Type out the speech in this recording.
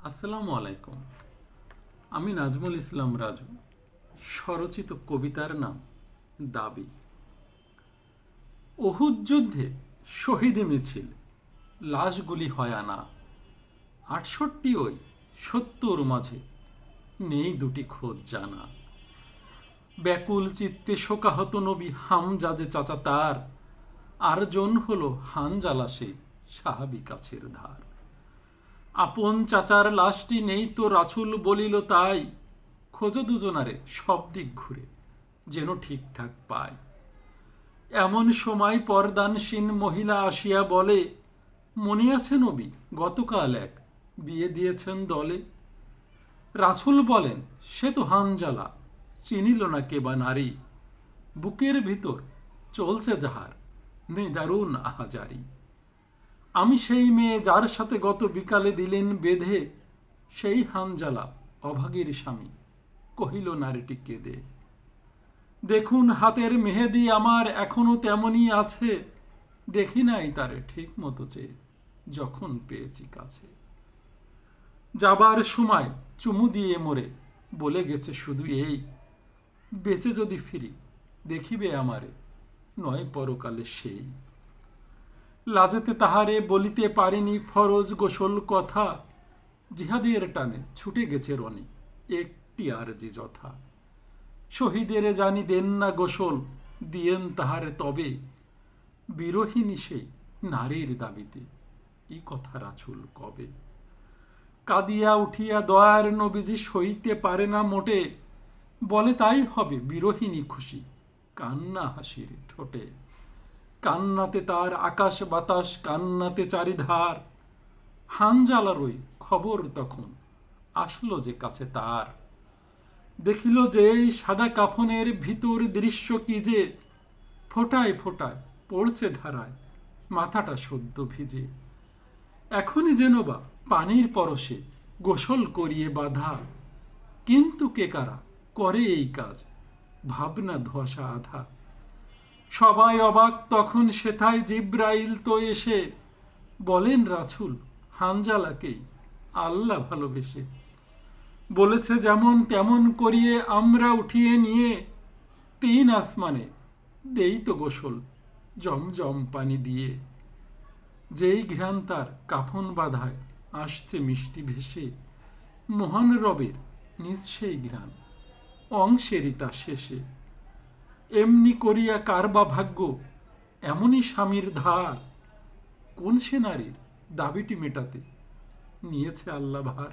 আসসালামু আলাইকুম। আমি নাজমুল ইসলাম রাজু। স্বরচিত কবিতার নাম দাবি। উহুদ যুদ্ধে শহীদে মিছিল, লাশগুলি হয় আনা। ৬৮ ওই ৭০ মাঝে নেই দুটি খোঁজ জানা। ব্যাকুল চিত্তে শোকাহত নবী হামজা যে চাচা তার, আর জন হলো হানজালা সে সাহাবী কাছের ধার। আপন চাচার লাশটি নেই তো রাসূল বলিল তাই, খোঁজো দুজনারে সব দিক ঘুরে যেন ঠিকঠাক পায়। এমন সময় পর্দানসীন মহিলা আসিয়া বলে, মনে আছে নবী গতকাল এক বিয়ে দিয়েছেন দলে। রাসূল বলেন, সে তো হানজালা, চিনিল না কে বা নারী। বুকের ভিতর চলছে যাহার নিদারুণ আহাজারি। আমি সেই মেয়ে যার সাথে গত বিকালে দিলেন বেঁধে, সেই হানজালা অভাগীর স্বামী, কহিল নারীটি কেঁদে। দেখুন হাতের মেহেদি আমার এখনো তেমনই আছে, দেখি নাই তারে ঠিক মতো চেয়ে যখন পেয়েছি কাছে। যাবার সময় চুমু দিয়ে মোরে বলে গেছে শুধু এই, বেঁচে যদি ফিরি দেখিবে আমারে, নয় পরকালে সেই। লাজেতে তাহারে বলিতে পারেনি ফরজ গোসল কথা, জিহাদের টানে ছুটে গেছে রনে একটি আরজি যথা। শহীদের জানি দেন না গোসল, দিয়েন তাহারে তবে, বিরোহিনী সেই নারীর দাবিতে কি কথা রাসূল কবে। কাঁদিয়া উঠিয়া দয়ার নবীজি সইতে পারে না মোটে, বলে তাই হবে বিরোহিনী খুশি কান্না হাসির ঠোঁটে। কান্নাতে তার আকাশ বাতাস, কান্নাতে চারিধার। হানজালার ওই খবর তখন আসলো যে কাছে তার। দেখিল যে এই সাদা কাফনের ভিতর দৃশ্য কি যে, ফোটায় ফোটায় পড়ছে ধারায় মাথাটা সদ্য ভিজে। এখনই যেন বা পানির পরশে গোসল করিয়ে বাঁধা, কিন্তু কে কারা করে এই কাজ ভাবনা ধোঁয়াশা আধা। সবাই অবাক তখন সেথায় জিব্রাইল তো এসে, বলেন রাসূল হানজালাকেই আল্লাহ ভালোবেসে। বলেছে যেমন তেমন করিয়ে আমরা উঠিয়ে নিয়ে, ৩ আসমানে দেই তো গোসল জমজম পানি দিয়ে। যেই ঘ্রাণ তার কাফন বাঁধায় আসছে মিষ্টি ভেসে, মহান রবের নিজ সেই ঘ্রাণ অংশেরই তা শেষে। এমনি করিয়া কার বা ভাগ্য এমনই স্বামীর ধার, কোন সে নারীর দাবিটি মেটাতে নিয়েছে আল্লাহ ভার।